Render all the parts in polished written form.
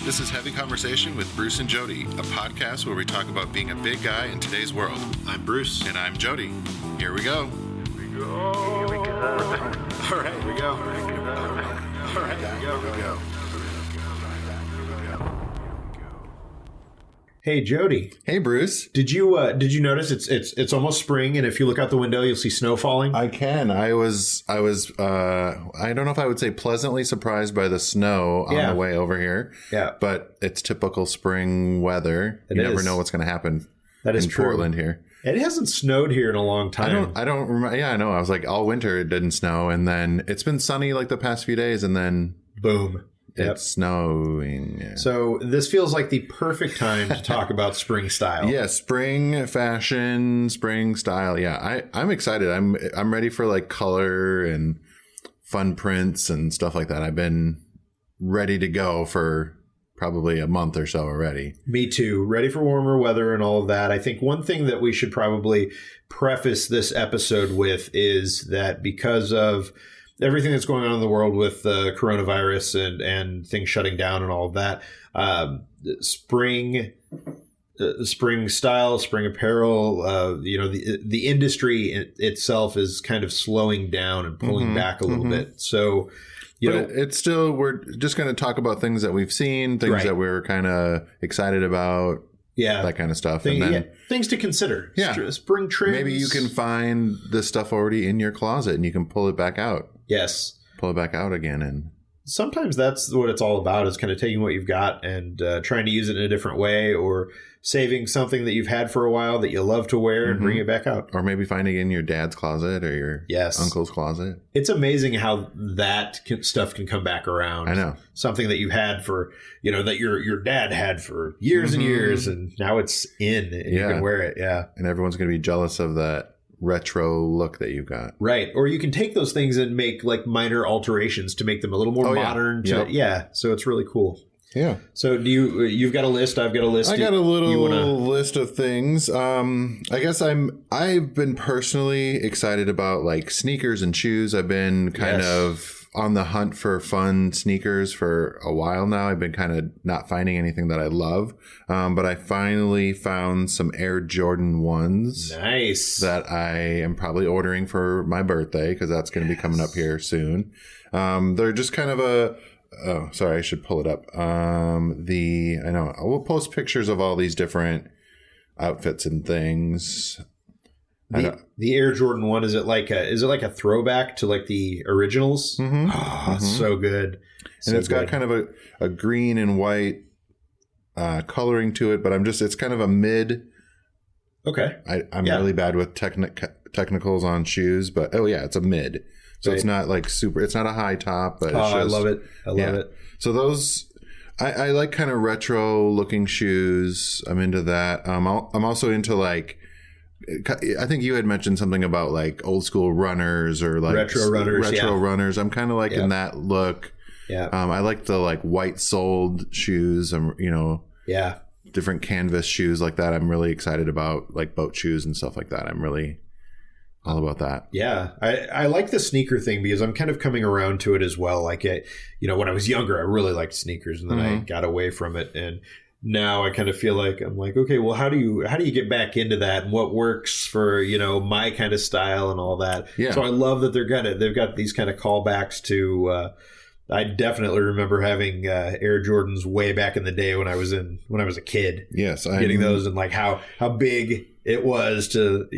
This is Heavy Conversation with Bruce and Jody, a podcast where we talk about being a big guy in today's world. I'm Bruce. And I'm Jody. Here we go. Here we go. All right, here we go. All right, here we go. Hey Jody. Hey Bruce. Did you notice it's almost spring, and if you look out the window, you'll see snow falling? I can. I was. I don't know if I would say pleasantly surprised by the snow on the way over here. Yeah, but it's typical spring weather. You never know what's going to happen. That is in true. Portland here. It hasn't snowed here in a long time. I don't remember. Yeah, I know. I was like, all winter it didn't snow, and then it's been sunny like the past few days, and then boom. It's snowing. Yeah. So this feels like the perfect time to talk about spring style. Yeah, spring fashion, spring style. Yeah, I'm excited. I'm ready for like color and fun prints and stuff like that. I've been ready to go for probably a month or so already. Me too. Ready for warmer weather and all of that. I think one thing that we should probably preface this episode with is that because of everything that's going on in the world with coronavirus and things shutting down and all of that, spring style, spring apparel, the industry itself is kind of slowing down and pulling back a little bit. So, it's still, we're just going to talk about things that we've seen, things that we're kind of excited about. Yeah. That kind of stuff. Things to consider. Yeah. Spring trends. Maybe you can find this stuff already in your closet and you can pull it back out. Yes. Pull it back out again. And sometimes that's what it's all about, is kind of taking what you've got and trying to use it in a different way, or saving something that you've had for a while that you love to wear and bring it back out. Or maybe finding it in your dad's closet or your uncle's closet. It's amazing how that stuff can come back around. I know. Something that you had for, that your dad had for years and years, and now it's in and you can wear it. Yeah. And everyone's going to be jealous of that retro look that you've got. Right. Or you can take those things and make like minor alterations to make them a little more modern. So it's really cool. Yeah. So you've got a list, I've got a list. I got a little list of things. I guess I've been personally excited about like sneakers and shoes. I've been kind of on the hunt for fun sneakers for a while now. I've been kind of not finding anything that I love. But I finally found some Air Jordan 1s. Nice. That I am probably ordering for my birthday, because that's going to be coming up here soon. They're just kind of oh, sorry, I should pull it up. I know we'll post pictures of all these different outfits and things. The Air Jordan 1, is it like a throwback to like the originals? Mm-hmm. Oh, it's so good. And it's got kind of a green and white coloring to it, but it's kind of a mid. Okay. I'm really bad with technicals on shoes, but it's a mid. So it's not like super, it's not a high top, but I love it. I love it. So those, I like kind of retro looking shoes. I'm into that. I'm also into like, I think you had mentioned something about like old school runners or like retro runners. I'm kind of like in that look. Yeah. I like the like white soled shoes. Different canvas shoes like that. I'm really excited about, like boat shoes and stuff like that. I'm really all about that. Yeah. I like the sneaker thing because I'm kind of coming around to it as well. Like, when I was younger, I really liked sneakers, and then I got away from it. And now I kind of feel like I'm like, okay, well, how do you get back into that, and what works for, my kind of style and all that. Yeah. So I love that they've got these kind of callbacks to, I definitely remember having Air Jordans way back in the day when I was a kid. Yes. Getting those, and like how big it was to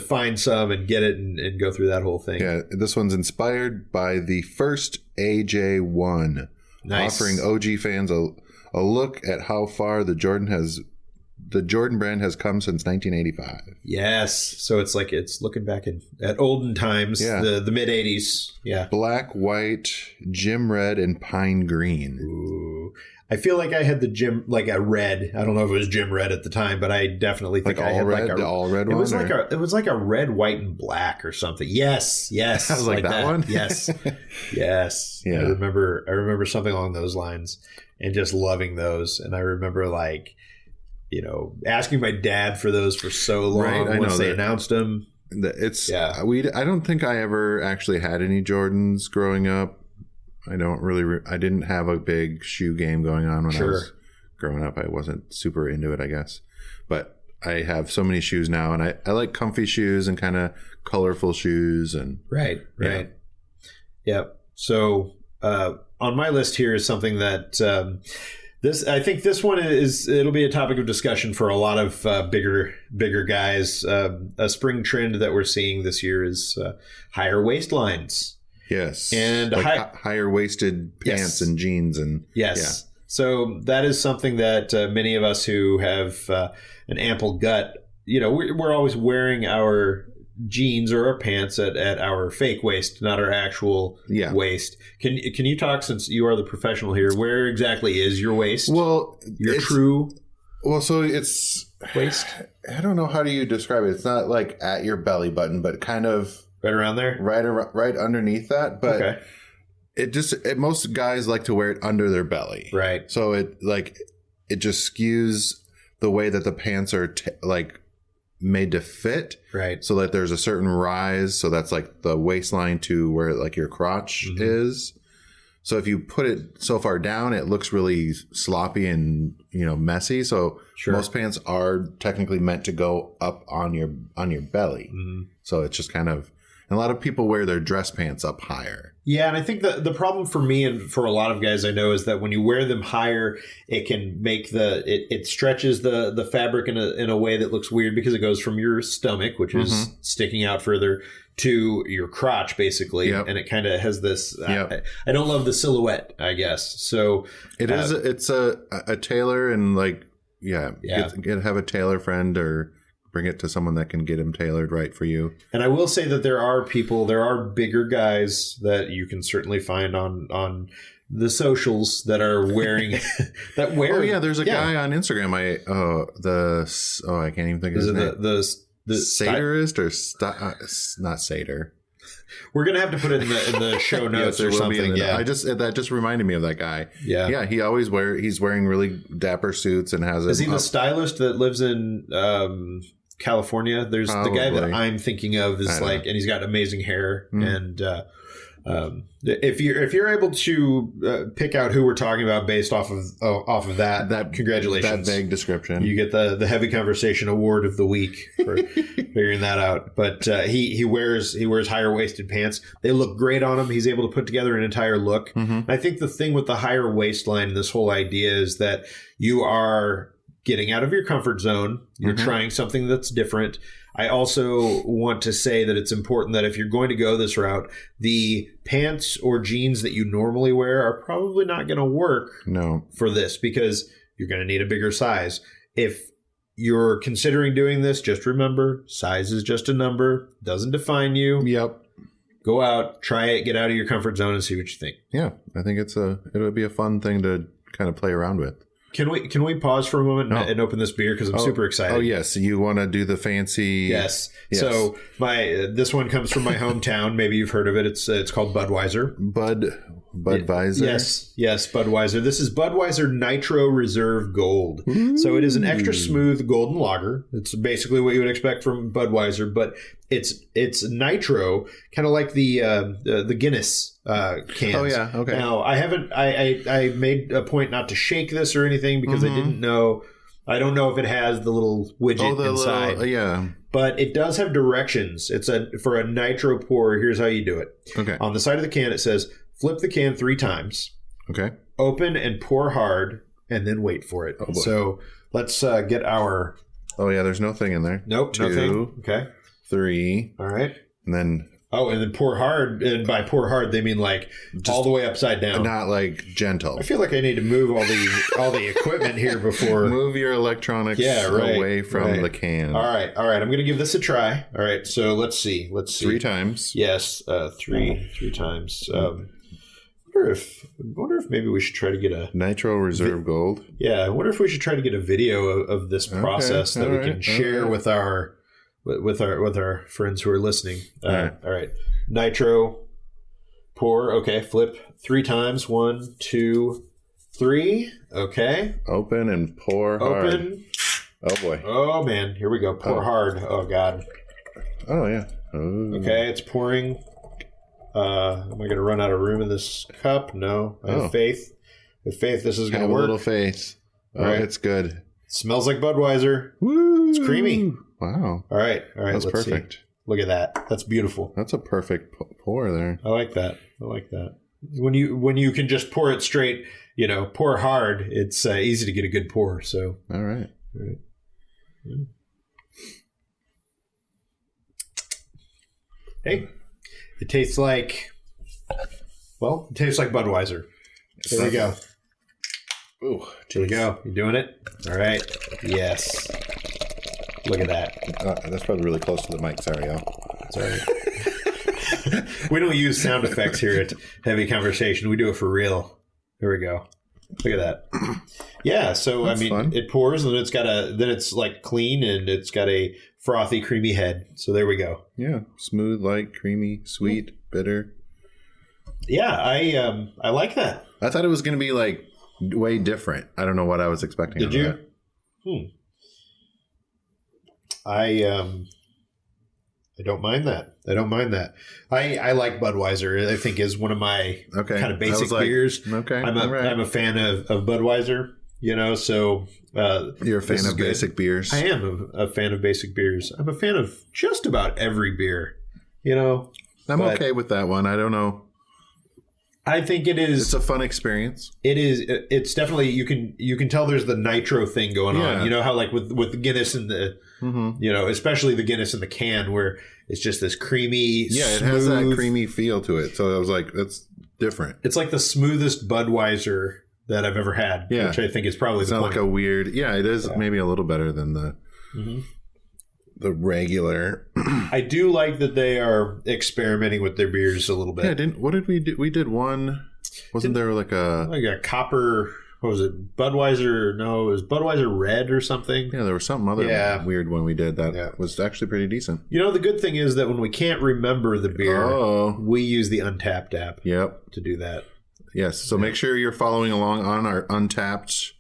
find some and get it and go through that whole thing. Yeah. This one's inspired by the first AJ1. Nice. Offering OG fans a look at how far the Jordan brand has come since 1985. Yes. So it's looking back at olden times, the mid 80s. Yeah. Black, white, gym red, and pine green. Ooh. I feel like I had a red. I don't know if it was gym red at the time, but I definitely think I had the all red one. It was like a red, white, and black or something. Yes. I was like that one. Yes. Yes. Yeah. I remember something along those lines, and just loving those. And I remember asking my dad for those for so long once they announced them. I don't think I ever actually had any Jordans growing up. I don't really. I didn't have a big shoe game going on when I Sure. was growing up. I wasn't super into it, I guess. But I have so many shoes now, and I like comfy shoes and kind of colorful shoes. And Right. Yep. So on my list here is something that I think this one it'll be a topic of discussion for a lot of bigger guys. A spring trend that we're seeing this year is higher waistlines. yes, And like higher waisted pants Yes. and jeans and Yes. So that is something that many of us who have an ample gut, we're always wearing our jeans or our pants at our fake waist, not our actual waist. Can you talk, since you are the professional here, where exactly is your waist? Well, Your true so it's waist? I don't know how do you describe it. It's not like at your belly button, but kind of Right around there? right underneath that. But Okay. most guys like to wear it under their belly. Right. So it just skews the way that the pants are made to fit. Right. So that there's a certain rise. So that's like the waistline to where like your crotch is. So if you put it so far down, it looks really sloppy and messy. So Sure. most pants are technically meant to go up on your belly. So it's just kind of, and a lot of people wear their dress pants up higher. Yeah, and I think the problem for me and for a lot of guys I know is that when you wear them higher, it can make it stretches the fabric in a way that looks weird because it goes from your stomach, which is sticking out further, to your crotch, basically. Yep. And it kind of has this, Yep. I don't love the silhouette, I guess. So It's a tailor, and have a tailor friend or bring it to someone that can get him tailored right for you. And I will say that there are bigger guys that you can certainly find on the socials that are wearing that wear. Oh yeah, there's a guy on Instagram. I can't even think of Is his name. it the Satirist or not satyr? We're gonna have to put it in the show notes Yes, or it will be something. in the- Yeah, that just reminded me of that guy. yeah. He's wearing really dapper suits and has. Is he the stylist that lives in California? There's the guy that Probably. I'm thinking of is I and he's got amazing hair. And if you're able to pick out who we're talking about based off of that, congratulations. That vague description. You get the Heavy Conversation Award of the week for figuring that out. But he wears higher waisted pants. They look great on him. He's able to put together an entire look. I think the thing with the higher waistline, this whole idea is that you are getting out of your comfort zone. You're trying something that's different. I also want to say that it's important that if you're going to go this route, the pants or jeans that you normally wear are probably not going to work for this because you're going to need a bigger size. If you're considering doing this, just remember, size is just a number, doesn't define you. Yep. Go out, try it, get out of your comfort zone and see what you think. Yeah, I think it'll be a fun thing to kind of play around with. Can we pause for a moment and open this beer because I'm super excited? Oh yes, you want to do the fancy? Yes. So this one comes from my hometown. Maybe you've heard of it. It's called Budweiser. Budweiser. Yes, Budweiser. This is Budweiser Nitro Reserve Gold. So it is an extra smooth golden lager. It's basically what you would expect from Budweiser, but it's nitro, kind of like the Guinness cans. Oh yeah, okay. Now I made a point not to shake this or anything because I didn't know. I don't know if it has the little widget inside. Yeah. But it does have directions. It's for a nitro pour. Here's how you do it. Okay. On the side of the can, it says, flip the can 3 times, Okay. open and pour hard, and then wait for it. boy. So let's get our... Oh yeah, there's no thing in there. Nope, 2, nothing. Okay. 3, All right. and then Oh, and then pour hard. And by pour hard, they mean like all the way upside down. not like gentle. I feel like I need to move all the equipment here before... Move your electronics right, away from the can. All right. I'm going to give this a try. All right, so let's see. 3 times. Yes, three times. I wonder if maybe we should try to get a... Nitro Reserve Gold. Yeah, I wonder if we should try to get a video of this process that we can right, share all right. with our friends who are listening. right. All right. Nitro, pour. Okay, flip 3 times. 1, 2, 3. Okay. Open and pour hard. Open. Oh boy. Oh man, here we go. Pour hard. Oh god. Oh yeah. Oh. Okay, it's pouring. Am I going to run out of room in this cup? No. I have faith. With faith, this is going to work. A little faith. All right. It's good. It smells like Budweiser. Woo! It's creamy. Wow. All right. That's perfect. See. Look at that. That's beautiful. That's a perfect pour there. I like that. When you can just pour it straight, pour hard, it's easy to get a good pour. So. All right. Yeah. Hey, it tastes like Budweiser. There we go. Ooh, here we go. You doing it? All right. Yes. Look at that. That's probably really close to the mic. Sorry, y'all. Sorry. We don't use sound effects here at Heavy Conversation. We do it for real. There we go. Look at that. Yeah. So that's fun. It pours, and then it's like clean, and it's got a frothy, creamy head. So there we go. Yeah. Smooth, light, creamy, sweet, bitter. Yeah, I like that. I thought it was going to be like way different. I don't know what I was expecting. Did you? I don't mind that. I like Budweiser. I think is one of my kind of basic beers. Okay, I'm a fan of Budweiser. So you're a fan of basic beers. I am a fan of basic beers. I'm a fan of just about every beer. I'm okay with that one. I don't know. I think it is. It's a fun experience. It is. It's definitely you can tell there's the nitro thing going on. You know how like with Guinness and the especially the Guinness in the can where it's just this creamy. Yeah, it has that creamy feel to it. So I was like, that's different. It's like the smoothest Budweiser that I've ever had. Yeah, which I think is probably it's not like a weird. Yeah, it is maybe a little better than the regular. I do like that they are experimenting with their beers a little bit. Yeah, what did we do? We did one. Wasn't there like a copper? What was it? Budweiser? No, it was Budweiser Red or something. Yeah, there was something other weird one we did that was actually pretty decent. The good thing is that when we can't remember the beer, we use the Untapped app. Yep. To do that. Yes. So make sure you're following along on our Untapped.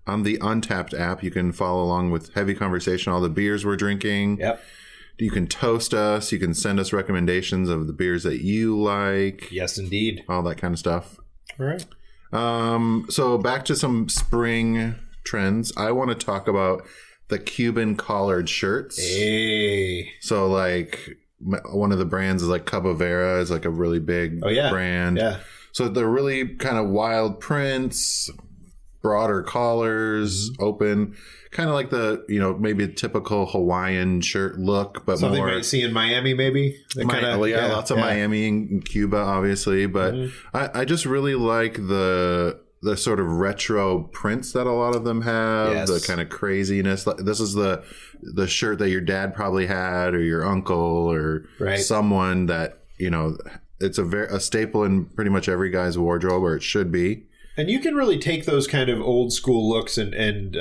On the Untapped app, you can follow along with Heavy Conversation, all the beers we're drinking. Yep. You can toast us. You can send us recommendations of the beers that you like. Yes, indeed. All that kind of stuff. All right. So back to some spring trends. I want to talk about the Cuban collared shirts. Hey. So like one of the brands is like Cabovera is like a really big brand. Yeah. So they're really kind of wild prints, broader collars, open, kind of like the, maybe a typical Hawaiian shirt look, but something more. You might see in Miami, maybe. Lots of Miami and Cuba, obviously. But I just really like the sort of retro prints that a lot of them have. Yes. The kind of craziness. This is the shirt that your dad probably had, or your uncle, or someone that it's a staple in pretty much every guy's wardrobe, or it should be. And you can really take those kind of old school looks and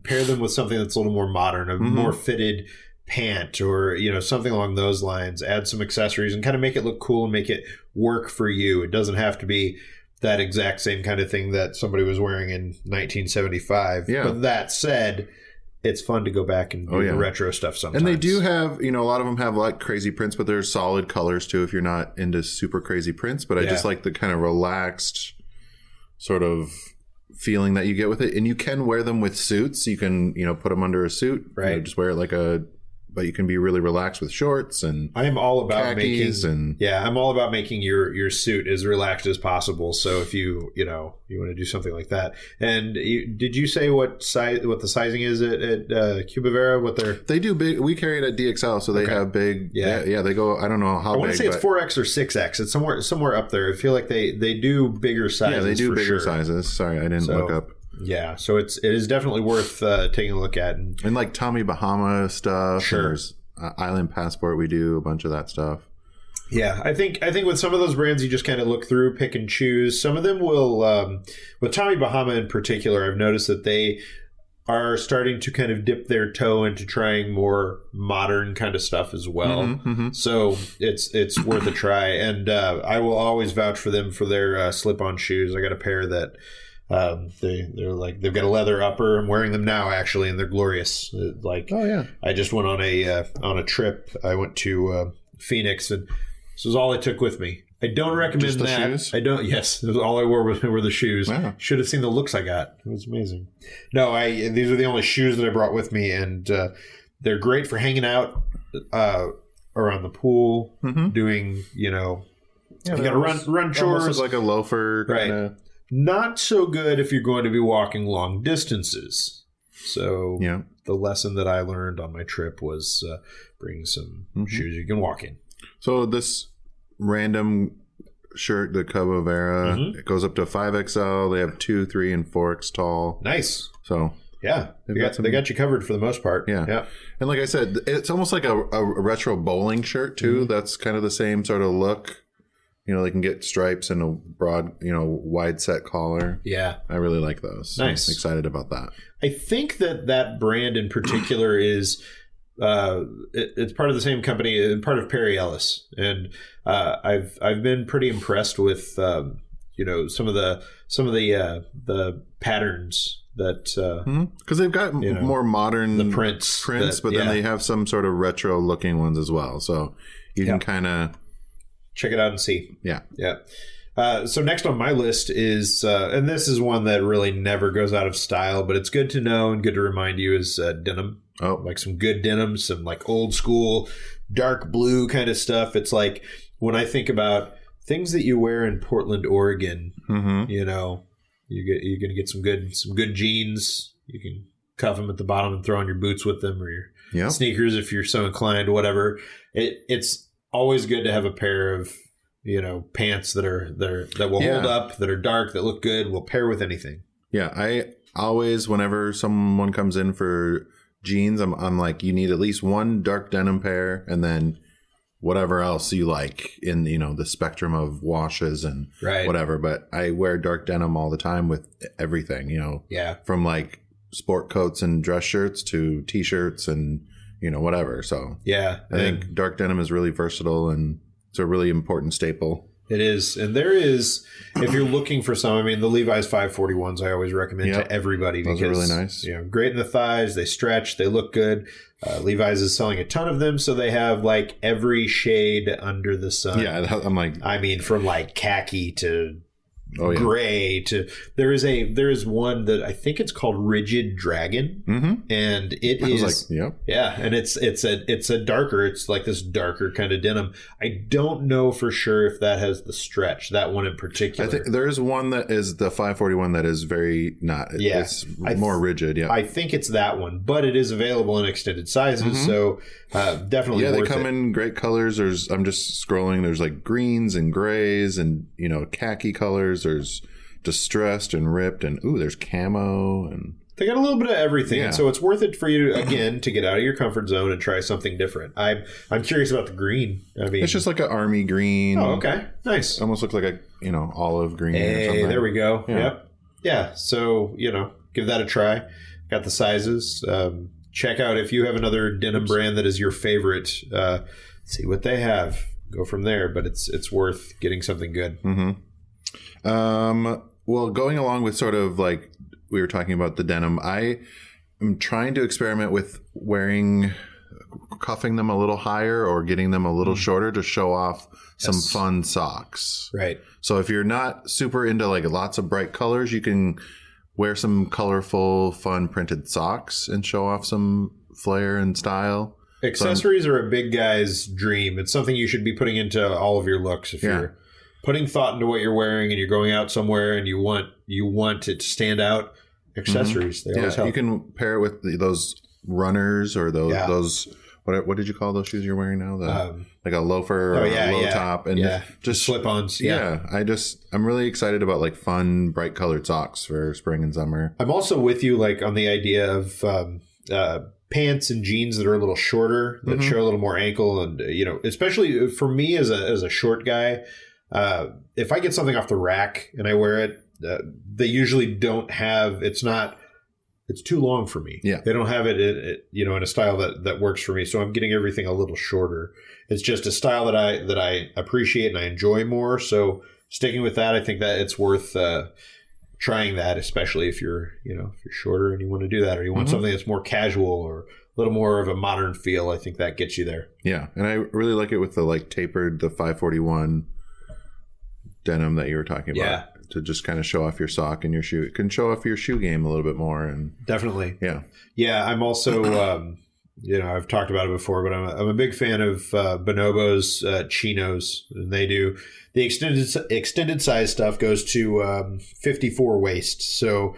pair them with something that's a little more modern, a more fitted pant, or something along those lines. Add some accessories and kind of make it look cool and make it work for you. It doesn't have to be that exact same kind of thing that somebody was wearing in 1975. Yeah. But that said, it's fun to go back and do the retro stuff sometimes. And they do have, a lot of them have like crazy prints, but there's solid colors too if you're not into super crazy prints. But I just like the kind of relaxed sort of feeling that you get with it. And you can wear them with suits. You can, put them under a suit. Right. Just wear it like but you can be really relaxed with shorts and I am all about I'm all about making your suit as relaxed as possible. So if you want to do something like that. And did you say what the sizing is at Cabovera? They do big. We carry it at DXL, so they have big. Yeah. They go. I don't know how big. I want to say it's 4X or 6X. It's somewhere up there. I feel like they do bigger sizes. Yeah, they do bigger sizes. Sorry, I didn't look up. Yeah, so it is definitely worth taking a look at. And like Tommy Bahama stuff. Sure. There's Island Passport. We do a bunch of that stuff. Yeah, I think with some of those brands, you just kind of look through, pick and choose. Some of them will, with Tommy Bahama in particular, I've noticed that they are starting to kind of dip their toe into trying more modern kind of stuff as well. So it's worth a try. And I will always vouch for them for their slip-on shoes. I got a pair that... they're like they've got a leather upper. I'm wearing them now actually, and they're glorious. I just went on a trip. I went to Phoenix, and this was all I took with me. I don't recommend Just the that. shoes? I don't. Yes, all I wore were the shoes. Wow. Should have seen the looks I got. It was amazing. No, these are the only shoes that I brought with me, and they're great for hanging out around the pool, doing you got to run chores. Almost like a loafer, kind of. Right. Not so good if you're going to be walking long distances. So the lesson that I learned on my trip was bring some shoes you can walk in. So this random shirt, the Cabo Vera, it goes up to 5XL. They have 2, 3, and 4X tall. Nice. So yeah, they got you covered for the most part. Yeah. And like I said, it's almost like a retro bowling shirt too. That's kind of the same sort of look. They can get stripes and a broad, wide set collar. Yeah. I really like those. Nice. I'm excited about that. I think that brand in particular is it's part of the same company, part of Perry Ellis. And I've been pretty impressed with some of the patterns that because they've got more modern the prints, but then they have some sort of retro looking ones as well. So you can kind of check it out and see. Yeah. So next on my list is, and this is one that really never goes out of style, but it's good to know and good to remind you, is denim. Oh, like some good denim, some like old school dark blue kind of stuff. It's like when I think about things that you wear in Portland, Oregon, you're gonna get some good jeans. You can cuff them at the bottom and throw on your boots with them, or your sneakers if you're so inclined. Whatever. It's always good to have a pair of pants that will hold up, that are dark, that look good, will pair with anything. Yeah, I always, whenever someone comes in for jeans, I'm like, you need at least one dark denim pair, and then whatever else you like in the spectrum of washes and whatever. But I wear dark denim all the time with everything. From like sport coats and dress shirts to t-shirts and whatever. So I think dark denim is really versatile, and it's a really important staple. It is. And there is, if you're looking for some, the Levi's 541s I always recommend to everybody. Those because are really nice. Great in the thighs, they stretch, they look good. Levi's is selling a ton of them, so they have like every shade under the sun. Yeah, I'm like, from like khaki to gray to there is one that I think it's called Rigid Dragon, and it is and it's a darker, it's like this darker kind of denim. I don't know for sure if that has the stretch, that one in particular. I think there is one that is the 541 that is very it's more rigid. I think it's that one, but it is available in extended sizes, so definitely worth they come in great colors. I'm just scrolling, there's like greens and grays and khaki colors. There's distressed and ripped, and there's camo, and they got a little bit of everything. And so it's worth it for you again to get out of your comfort zone and try something different. I'm curious about the green. It's just like an army green. Oh, okay, nice. Almost looks like a olive green. Hey, or something. There we go. Yep. Yeah. So give that a try. Got the sizes. Check out if you have another denim brand that is your favorite. See what they have. Go from there. But it's worth getting something good. Well, going along with sort of like we were talking about the denim, I am trying to experiment with cuffing them a little higher or getting them a little shorter to show off some fun socks. Right. So if you're not super into like lots of bright colors, you can wear some colorful, fun printed socks and show off some flair and style. Accessories are a big guy's dream. It's something you should be putting into all of your looks if you're putting thought into what you're wearing and you're going out somewhere and you want it to stand out. Accessories, they always help. You can pair it with those runners or those what did you call those shoes you're wearing now? Like a loafer or a low top and just slip-ons. I'm really excited about like fun, bright colored socks for spring and summer. I'm also with you like on the idea of pants and jeans that are a little shorter, that show a little more ankle, and especially for me as a short guy. If I get something off the rack and I wear it, they usually don't have. It's too long for me. Yeah, they don't have it, in a style that works for me. So I'm getting everything a little shorter. It's just a style that I appreciate and I enjoy more. So sticking with that, I think that it's worth trying that, especially if you're shorter and you want to do that, or you want something that's more casual or a little more of a modern feel. I think that gets you there. Yeah, and I really like it with the like tapered, the 541. denim that you were talking about. Yeah. To just kind of show off your sock and your shoe. It can show off your shoe game a little bit more. And Definitely. yeah. Yeah, I'm also, I've talked about it before, but I'm a big fan of Bonobo's chinos. They do the extended size stuff goes to 54 waist. So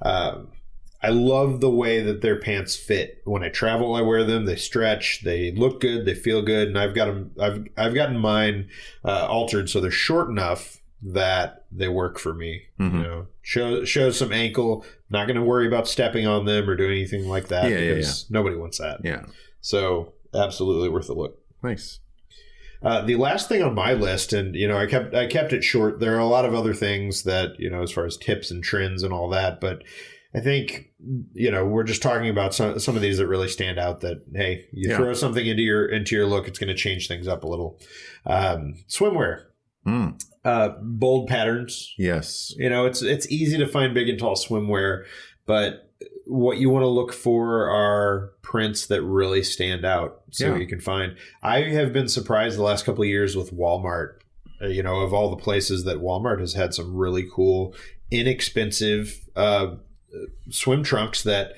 I love the way that their pants fit. When I travel, I wear them. They stretch. They look good. They feel good. And I've got them. I've gotten mine altered so they're short enough that they work for me. Show some ankle. Not going to worry about stepping on them or doing anything like that because nobody wants that. Yeah. So absolutely worth a look. Nice. The last thing on my list, and I kept it short. There are a lot of other things that as far as tips and trends and all that, but I think we're just talking about some of these that really stand out. That hey, you throw something into your look, it's going to change things up a little. Swimwear. Bold patterns. Yes. It's easy to find big and tall swimwear, but what you want to look for are prints that really stand out. So you can find. I have been surprised the last couple of years with Walmart. Of all the places that Walmart has had some really cool, inexpensive swim trunks that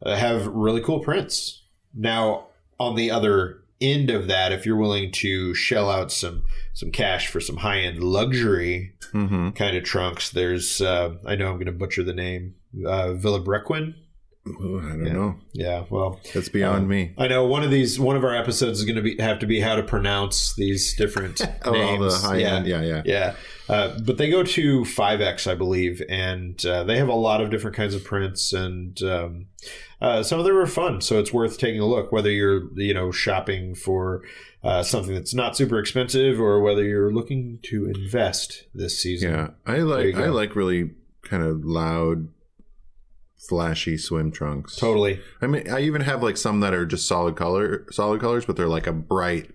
have really cool prints. Now, on the other end of that, if you're willing to shell out some cash for some high-end luxury kind of trunks, there's I know I'm going to butcher the name, Villebrequin. Ooh, I don't know. Yeah, well, that's beyond me. I know one of our episodes is going to have to be how to pronounce these different names. All the high end, yeah. But they go to 5X, I believe, and they have a lot of different kinds of prints, and some of them are fun. So it's worth taking a look, whether you're shopping for something that's not super expensive or whether you're looking to invest this season. Yeah, I like really kind of loud, flashy swim trunks. Totally. I mean, I even have like some that are just solid colors, but they're like a bright,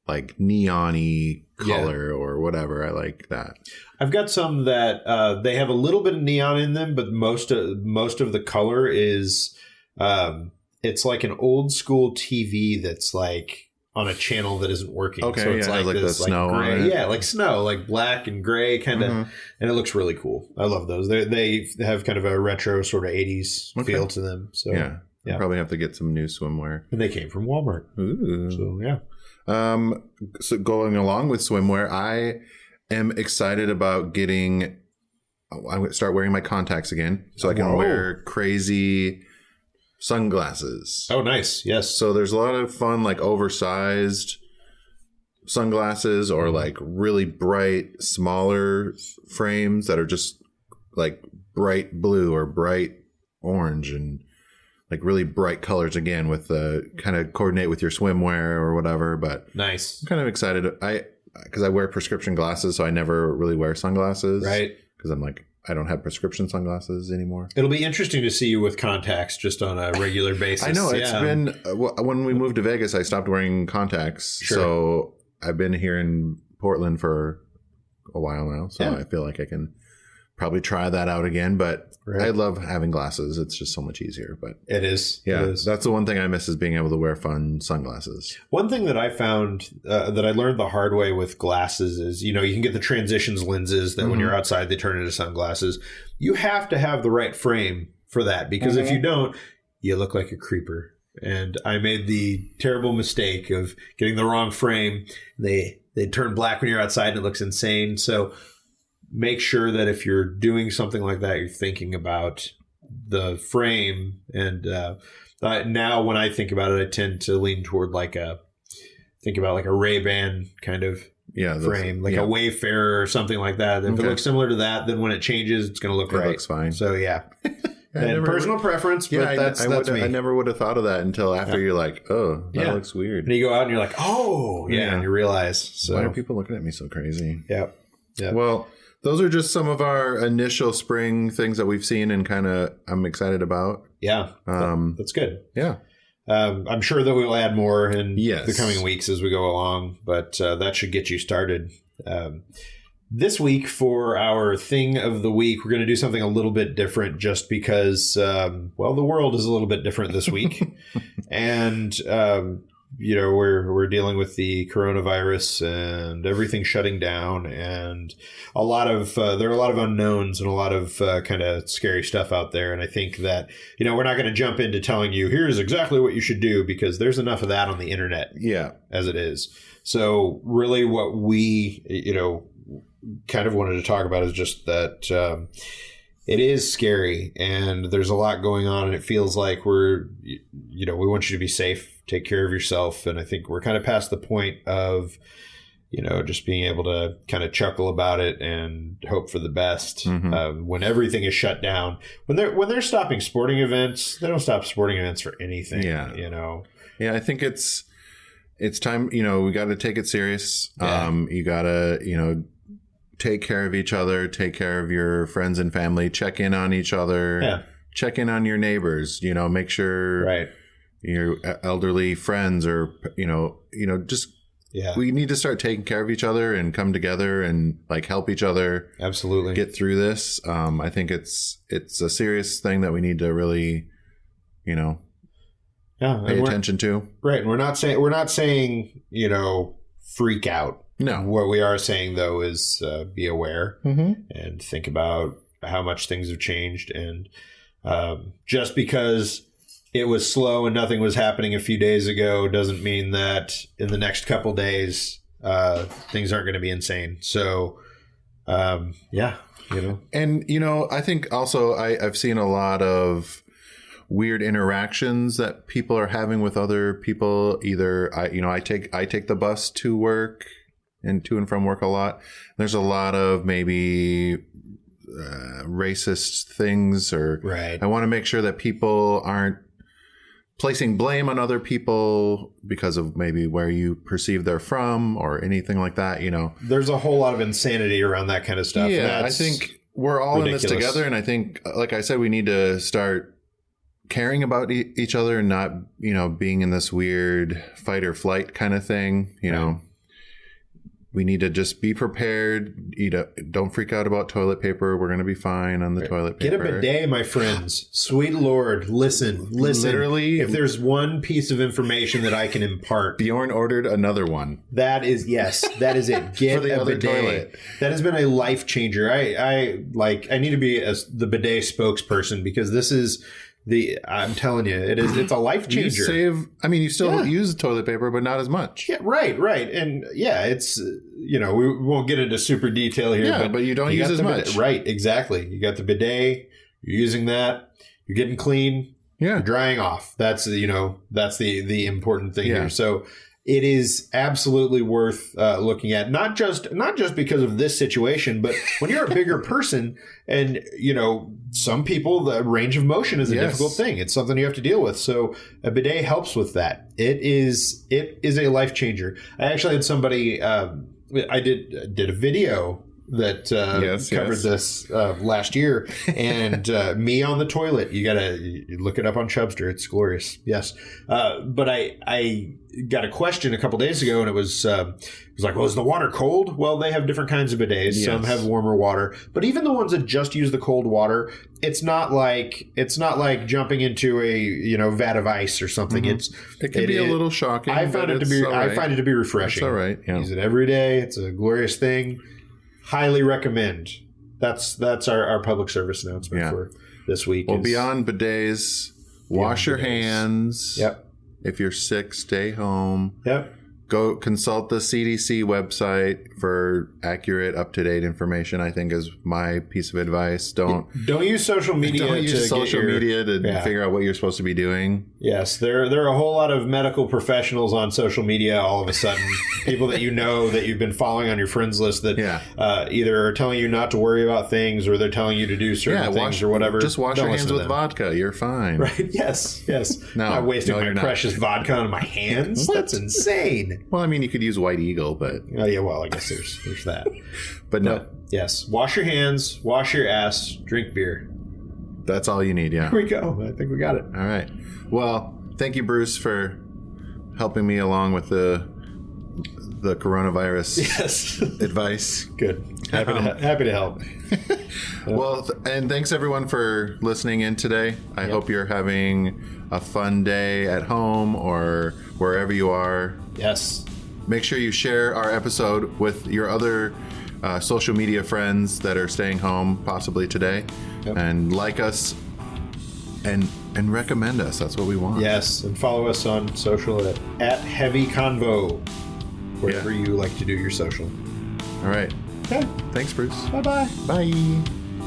like neon-y color or whatever. I like that. I've got some that they have a little bit of neon in them, but most of the color is it's like an old school TV that's like on a channel that isn't working. Okay, so it's like this the snow gray, on it. yeah, like snow, like black and gray kind of, and it looks really cool. I love those. They have kind of a retro sort of 80s feel to them. So yeah. Probably have to get some new swimwear. And they came from Walmart. Ooh. So yeah. So going along with swimwear, I am excited about getting. I would start wearing my contacts again, so I can wear crazy sunglasses. Oh, nice. Yes. So there's a lot of fun, like oversized sunglasses or like really bright, smaller frames that are just like bright blue or bright orange and like really bright colors again with the kind of coordinate with your swimwear or whatever. But nice. I'm kind of excited. Because I wear prescription glasses, so I never really wear sunglasses. Right. Because I'm like, I don't have prescription sunglasses anymore. It'll be interesting to see you with contacts just on a regular basis. I know. It's been, when we moved to Vegas, I stopped wearing contacts. Sure. So I've been here in Portland for a while now. So I feel like I can probably try that out again. But I love having glasses. It's just so much easier. But it is. Yeah. It is. That's the one thing I miss is being able to wear fun sunglasses. One thing that I found that I learned the hard way with glasses is, you can get the transitions lenses that when you're outside, they turn into sunglasses. You have to have the right frame for that because if you don't, you look like a creeper. And I made the terrible mistake of getting the wrong frame. They turn black when you're outside and it looks insane. So make sure that if you're doing something like that, you're thinking about the frame. And now when I think about it, I tend to lean toward like a Ray-Ban kind of frame, like a Wayfarer or something like that. If it looks similar to that, then when it changes, it's going to look right. It looks fine. So yeah. And personal preference, but that's me. I never would have thought of that until after you're like, oh, that looks weird. And you go out and you're like, oh, and you realize. So. Why are people looking at me so crazy? Yep. Well, those are just some of our initial spring things that we've seen and kind of I'm excited about. Yeah, that's good. Yeah. I'm sure that we'll add more in the coming weeks as we go along, but that should get you started. This week for our thing of the week, we're going to do something a little bit different just because, the world is a little bit different this week. And we're dealing with the coronavirus and everything shutting down, and there are a lot of unknowns and a lot of kind of scary stuff out there. And I think that, we're not going to jump into telling you here's exactly what you should do, because there's enough of that on the internet as it is. So really what we, kind of wanted to talk about is just that it is scary and there's a lot going on, and it feels like we want you to be safe, take care of yourself. And I think we're kind of past the point of, just being able to kind of chuckle about it and hope for the best. When everything is shut down, when they're stopping sporting events, they don't stop sporting events for anything. Yeah. I think it's time, we got to take it serious. You got to, take care of each other, take care of your friends and family, check in on each other, check in on your neighbors, make sure your elderly friends or, we need to start taking care of each other and come together and help each other absolutely get through this. I think it's a serious thing that we need to really, pay attention to. Right. And we're not saying, freak out. No. What we are saying, though, is be aware and think about how much things have changed. And just because it was slow and nothing was happening a few days ago doesn't mean that in the next couple days things aren't going to be insane. So, And, I think also I've seen a lot of weird interactions that people are having with other people. Either I take the bus to work and to and from work a lot. There's a lot of maybe racist things, or I want to make sure that people aren't placing blame on other people because of maybe where you perceive they're from or anything like that. There's a whole lot of insanity around that kind of stuff. Yeah, I think we're all ridiculous in this together, and I think, like I said, we need to start caring about each other and not, being in this weird fight or flight kind of thing. We need to just be prepared. Don't freak out about toilet paper. We're going to be fine on the toilet paper. Get a bidet, my friends. Sweet Lord, listen. Literally, if there's one piece of information that I can impart, Bjorn ordered another one. That is it. Get for the a other bidet. Toilet. That has been a life changer. I need to be the bidet spokesperson, because this is I'm telling you, it's a life changer. You still use toilet paper, but not as much. Yeah, right. And it's, we won't get into super detail here, but you don't use as much. Bidet. Right, exactly. You got the bidet, you're using that, you're getting clean, you're drying off. That's, that's the important thing here. So it is absolutely worth looking at, not just because of this situation, but when you're a bigger person and, some people, the range of motion is a difficult thing. It's something you have to deal with. So a bidet helps with that. It is a life changer. I actually had somebody, I did a video that covered this last year, and me on the toilet. You look it up on Chubster. It's glorious. Yes. But I got a question a couple days ago, and it was like, well, is the water cold? Well, they have different kinds of bidets. Yes. Some have warmer water, but even the ones that just use the cold water, it's not like jumping into a vat of ice or something. It can be a little shocking. I find it to be refreshing. It's all right. Yeah. Use it every day. It's a glorious thing. Highly recommend. That's our public service announcement for this week. Well, beyond bidets, wash your hands. Yep. If you're sick, stay home. Yep. Go consult the CDC website for accurate, up-to-date information, I think, is my piece of advice. Don't use social media. Don't use social media to figure out what you're supposed to be doing. Yes, there are a whole lot of medical professionals on social media all of a sudden. People that that you've been following on your friends list that either are telling you not to worry about things, or they're telling you to do certain things or whatever. Just wash your hands with vodka. You're fine. Right? Yes. Not wasting my precious vodka on my hands. That's insane. Well, you could use White Eagle, but... Oh, yeah, well, I guess there's that. But no. Yes, wash your hands, wash your ass, drink beer. That's all you need, yeah. Here we go. I think we got it. All right. Well, thank you, Bruce, for helping me along with the coronavirus advice. Good. Happy to help. Well, and thanks, everyone, for listening in today. I hope you're having a fun day at home or wherever you are. Yes. Make sure you share our episode with your other social media friends that are staying home possibly today. Yep. And like us and recommend us. That's what we want. Yes, and follow us on social at Heavy Convo, wherever you like to do your social. All right. Okay. Thanks, Bruce. Bye-bye. Bye.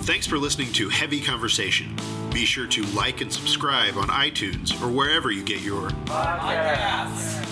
Thanks for listening to Heavy Conversation. Be sure to like and subscribe on iTunes or wherever you get your podcasts.